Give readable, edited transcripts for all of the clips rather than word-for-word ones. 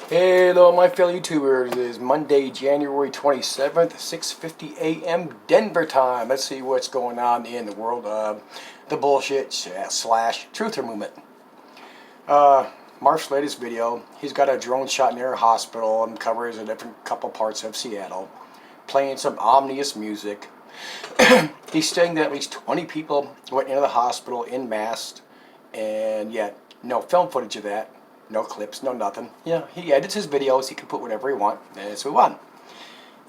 Hello, my fellow YouTubers. It is Monday, January 27th, 6:50 a.m. Denver time. Let's see what's going on in the world of the bullshit slash truther movement. Marf's latest video, he's got a drone shot near a hospital and covers a different couple parts of Seattle, playing some ominous music. He's saying that at least 20 people went into the hospital in masks, and yet no film footage of that. No clips, no nothing. Yeah, he edits his videos. He can put whatever he wants. And let's move on.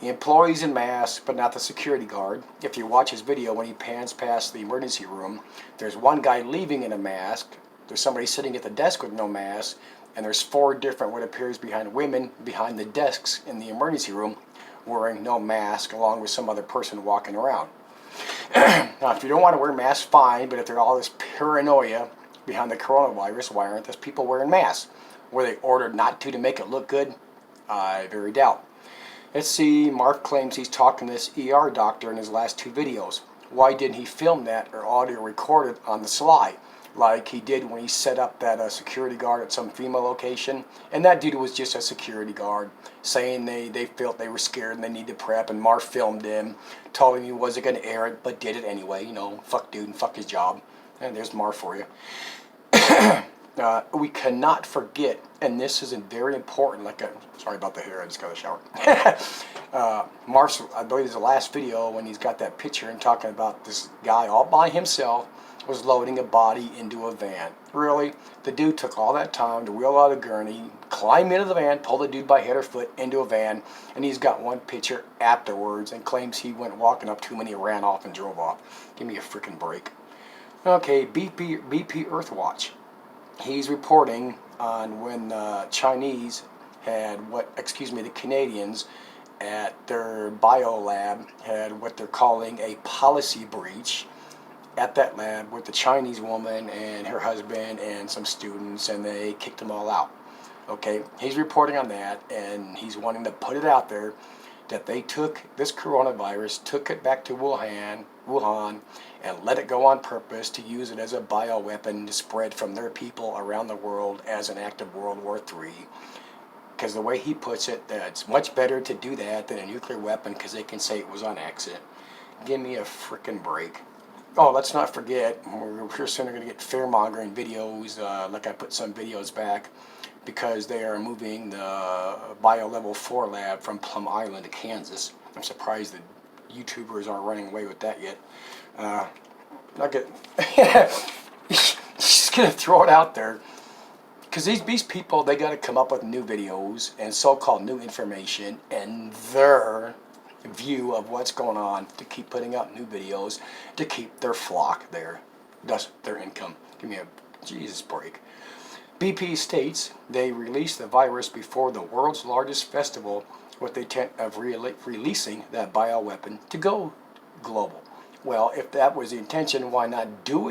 The employees in masks, but not the security guard. If you watch his video, when he pans past the emergency room, there's one guy leaving in a mask. There's somebody sitting at the desk with no mask. And there's four different, what appears behind women, behind the desks in the emergency room, wearing no mask, along with some other person walking around. Now, if you don't want to wear masks, fine. But if there's all this paranoia behind the coronavirus, why aren't those people wearing masks? Were they ordered not to make it look good? I very doubt. Let's see, Mark claims he's talking to this ER doctor in his last two videos. Why didn't he film that or audio record it on the sly, like he did when he set up that security guard at some FEMA location? And that dude was just a security guard, saying they felt they were scared and they needed to prep, and Mark filmed him, told him he wasn't going to air it, but did it anyway. You know, fuck dude and fuck his job. And there's Mark for you. We cannot forget, and this is very important, sorry about the hair, I just got a shower. Mark's, I believe it's the last video when he's got that picture and talking about this guy all by himself was loading a body into a van. Really? The dude took all that time to wheel out a gurney, climb into the van, pull the dude by head or foot into a van, and he's got one picture afterwards and claims he went walking up to him and he ran off and drove off. Give me a freaking break. Okay, BP Earthwatch. He's reporting on when Chinese had the Canadians at their bio lab had what they're calling a policy breach at that lab with the Chinese woman and her husband and some students, and they kicked them all out. Okay, he's reporting on that, and he's wanting to put it out there that they took this coronavirus, took it back to Wuhan, and let it go on purpose to use it as a bioweapon to spread from their people around the world as an act of World War III. Because the way he puts it, it's much better to do that than a nuclear weapon because they can say it was on accident. Give me a frickin' break. Oh, let's not forget, we're soon going to get fear-mongering videos, like I put some videos back, because they are moving the Bio-Level 4 lab from Plum Island to Kansas. I'm surprised the YouTubers aren't running away with that yet. Just going to throw it out there. Because these people, they got to come up with new videos and so-called new information and their view of what's going on to keep putting out new videos to keep their flock there, thus their income. Give me a Jesus break. BP states they released the virus before the world's largest festival with the intent of releasing that bioweapon to go global. Well, if that was the intention, why not do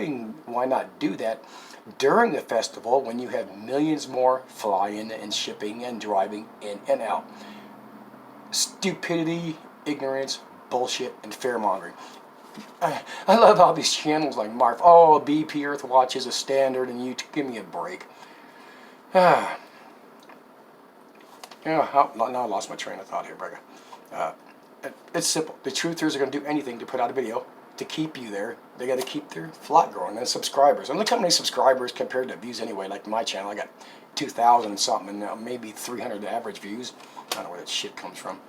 that during the festival when you have millions more flying and shipping and driving in and out? Stupidity, ignorance, bullshit, and fear-mongering. I love how these channels like Marf, BP Earthwatch is a standard, and you give me a break. Now I lost my train of thought here, Brega. It's simple. The truthers are going to do anything to put out a video to keep you there. They got to keep their flock growing and subscribers. And look how many subscribers compared to views anyway. Like my channel, I got 2,000 something, and maybe 300 average views. I don't know where that shit comes from.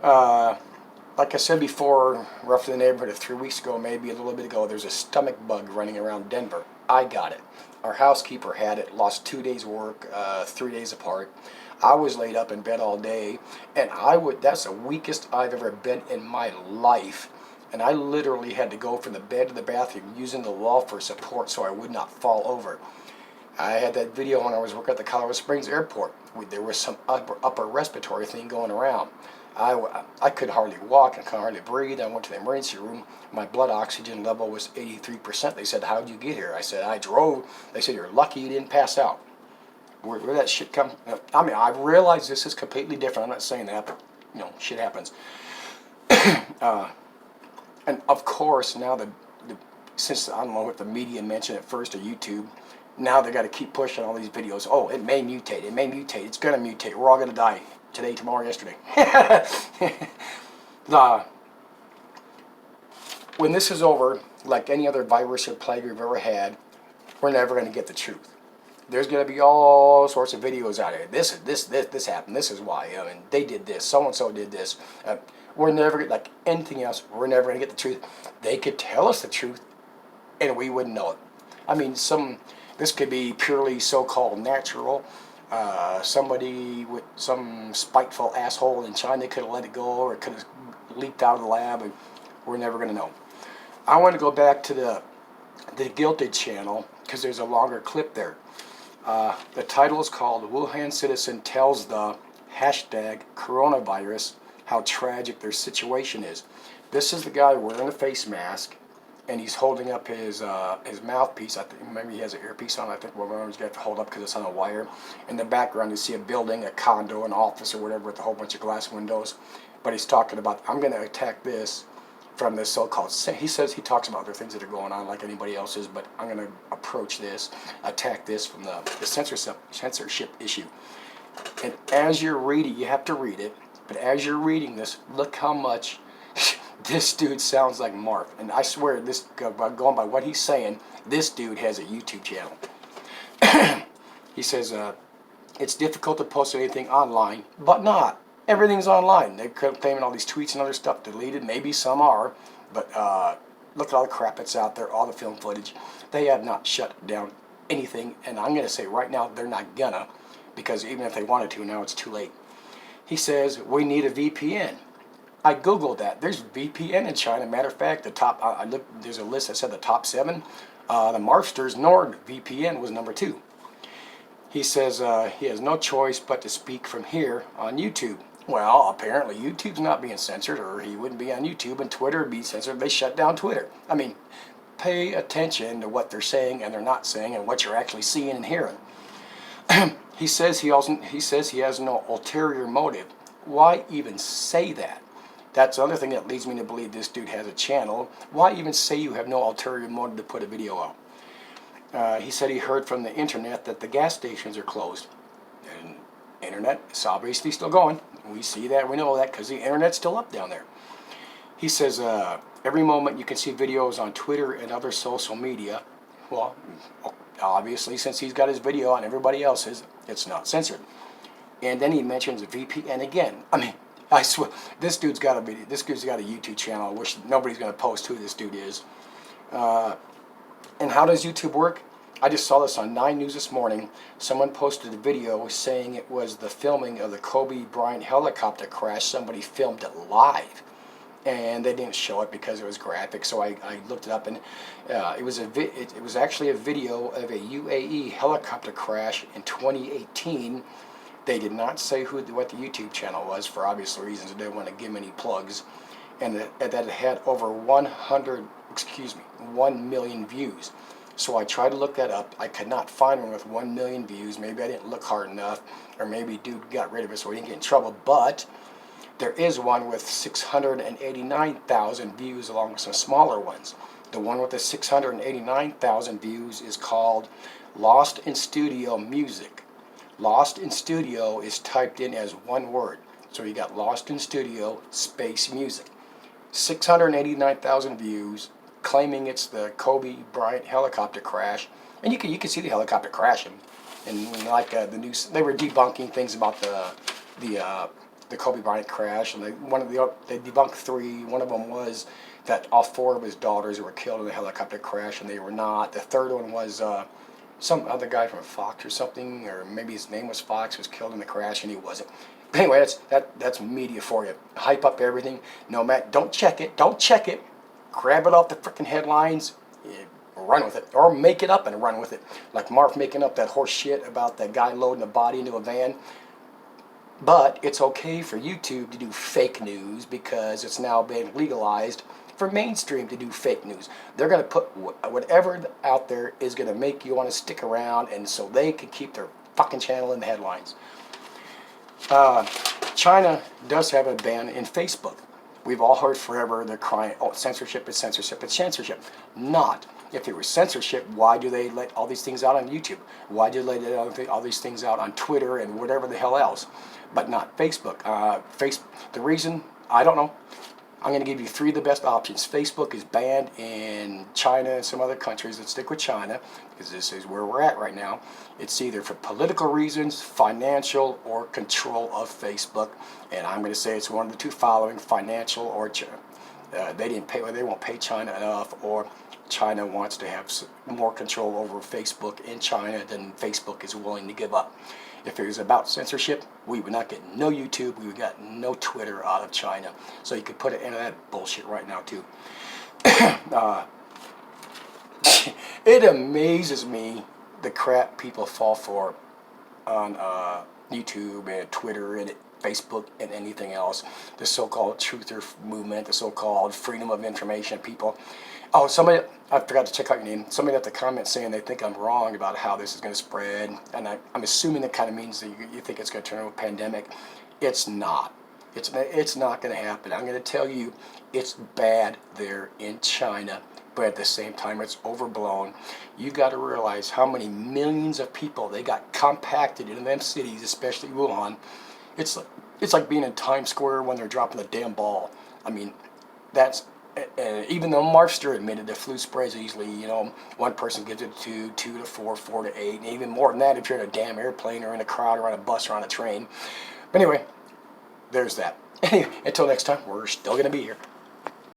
Like I said before, roughly in the neighborhood of 3 weeks ago, maybe a little bit ago, there's a stomach bug running around Denver. I got it. Our housekeeper had it, lost 2 days work, 3 days apart. I was laid up in bed all day, and that's the weakest I've ever been in my life. And I literally had to go from the bed to the bathroom using the wall for support so I would not fall over. I had that video when I was working at the Colorado Springs airport. There was some upper respiratory thing going around. I could hardly walk and could hardly breathe. I went to the emergency room. My blood oxygen level was 83%. They said, "How'd you get here?" I said, "I drove." They said, "You're lucky you didn't pass out." Where that shit comes? I mean, I realize this is completely different. I'm not saying that, but shit happens. And of course, now since I don't know if the media mentioned it first or YouTube, Now they got to keep pushing all these videos. Oh, it may mutate. It may mutate. It's going to mutate. We're all going to die today, tomorrow, yesterday. When this is over, like any other virus or plague we've ever had, we're never going to get the truth. There's going to be all sorts of videos out there. This happened. This is why. I mean, they did this. So and so did this. We're never, like anything else, we're never going to get the truth. They could tell us the truth, and we wouldn't know it. I mean, this could be purely so-called natural. Somebody with some spiteful asshole in China could have let it go, or it could have leaked out of the lab, and we're never going to know. I want to go back to the Guilted channel, because there's a longer clip there. The title is called Wuhan Citizen Tells the #Coronavirus How Tragic Their Situation Is. This is the guy wearing a face mask, and he's holding up his mouthpiece. I think maybe he has an earpiece on. I think one of them he's got to hold up because it's on a wire. In the background you see a building, a condo, an office or whatever with a whole bunch of glass windows. But he's talking about, I'm going to attack this from this so-called, he talks about other things that are going on like anybody else's, but I'm going to approach this, attack this from the censorship issue. And as you're reading, you have to read it, but as you're reading this, look how much this dude sounds like Marf. And I swear, going by what he's saying, this dude has a YouTube channel. He says, it's difficult to post anything online, but not. Everything's online. They're claiming all these tweets and other stuff deleted. Maybe some are, but look at all the crap that's out there, all the film footage. They have not shut down anything, and I'm going to say right now they're not gonna, because even if they wanted to, now it's too late. He says, we need a VPN. I Googled that. There's VPN in China. Matter of fact, there's a list that said the top 7. The Marfster's NordVPN was number 2. He says he has no choice but to speak from here on YouTube. Well, apparently YouTube's not being censored, or he wouldn't be on YouTube, and Twitter would be censored. They shut down Twitter. I mean, pay attention to what they're saying and they're not saying, and what you're actually seeing and hearing. He says he has no ulterior motive. Why even say that? That's the other thing that leads me to believe this dude has a channel. Why even say you have no ulterior motive to put a video out? He said he heard from the internet that the gas stations are closed. And internet is obviously still going. We see that, we know that, because the internet's still up down there. He says every moment you can see videos on Twitter and other social media. Well, obviously, since he's got his video on everybody else's, it's not censored. And then he mentions VPN again. I mean, I swear, this dude's got a YouTube channel. I wish nobody's going to post who this dude is. And how does YouTube work? I just saw this on 9 News this morning. Someone posted a video saying it was the filming of the Kobe Bryant helicopter crash. Somebody filmed it live, and they didn't show it because it was graphic. So I looked it up, and it was actually a video of a UAE helicopter crash in 2018. They did not say what the YouTube channel was, for obvious reasons. They didn't want to give them any plugs, and that it had over 1 million views. So I tried to look that up. I could not find one with 1 million views. Maybe I didn't look hard enough, or maybe dude got rid of it so he didn't get in trouble. But there is one with 689,000 views, along with some smaller ones. The one with the 689,000 views is called Lost in Studio Music. Lost in Studio is typed in as one word. So you got Lost in Studio space music. 689,000 views, claiming it's the Kobe Bryant helicopter crash. And you can see the helicopter crashing. And like the news, they were debunking things about the Kobe Bryant crash. And they debunked 3. One of them was that all 4 of his daughters were killed in the helicopter crash, and they were not. The third one was some other guy from Fox or something, or maybe his name was Fox, was killed in the crash, and he wasn't. But anyway, that's media for you. Hype up everything. No, Matt, don't check it. Don't check it. Grab it off the freaking headlines, run with it, or make it up and run with it. Like Marf making up that horse shit about that guy loading a body into a van. But it's okay for YouTube to do fake news, because it's now been legalized for mainstream to do fake news. They're going to put whatever out there is going to make you want to stick around, and so they can keep their fucking channel in the headlines. China does have a ban in Facebook. We've all heard forever they're crying, oh, censorship is censorship, it's censorship. Not. If it was censorship, why do they let all these things out on YouTube? Why do they let all these things out on Twitter and whatever the hell else, but not Facebook? The reason, I don't know. I'm going to give you 3 of the best options. Facebook is banned in China and some other countries. Let's stick with China because this is where we're at right now. It's either for political reasons, financial, or control of Facebook. And I'm going to say it's one of the 2 following: financial, or they won't pay China enough, or China wants to have more control over Facebook in China than Facebook is willing to give up. If it was about censorship, we would not get no YouTube, we would get no Twitter out of China. So you could put it into that bullshit right now too. It amazes me the crap people fall for on YouTube and Twitter and Facebook and anything else. The so-called truther movement, the so-called freedom of information people. Oh, somebody, I forgot to check out your name. Somebody left a comment saying they think I'm wrong about how this is going to spread. And I'm assuming that kind of means that you think it's going to turn into a pandemic. It's not. It's not going to happen. I'm going to tell you, it's bad there in China. But at the same time, it's overblown. You got to realize how many millions of people they got compacted into them cities, especially Wuhan. It's like being in Times Square when they're dropping the damn ball. I mean, that's even though Marfster admitted the flu spreads easily. You know, one person gives it to 2 to 4, 4 to 8, and even more than that if you're in a damn airplane or in a crowd or on a bus or on a train. But anyway, there's that. Anyway, until next time, we're still going to be here.